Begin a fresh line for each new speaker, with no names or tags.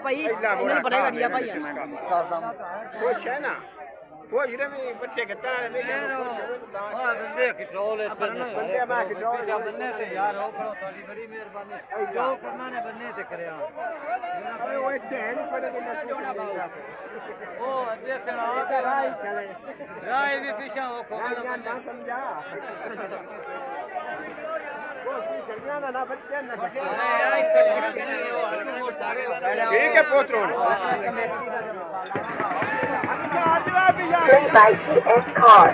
ਭਾਈ ਇਹਨਾਂ ਬਣੇ ਗੱਡੀਆਂ ਭਾਈ
खुश है ना खुश रहे बच्चे कितना
बंदे किचोल
बंदे मैं किचोल
बन्ने ते यार हो खड़ो तोड़ी बड़ी मेहरबानी जो करना ने बन्ने ते करया
वो इतने हैं नहीं पड़े
ओ अजे सना के राय भी पीछा हो खोलो बन्ने
समझा वो चलिया ना बच्चे ना ठीक है पोतरो
by TS car.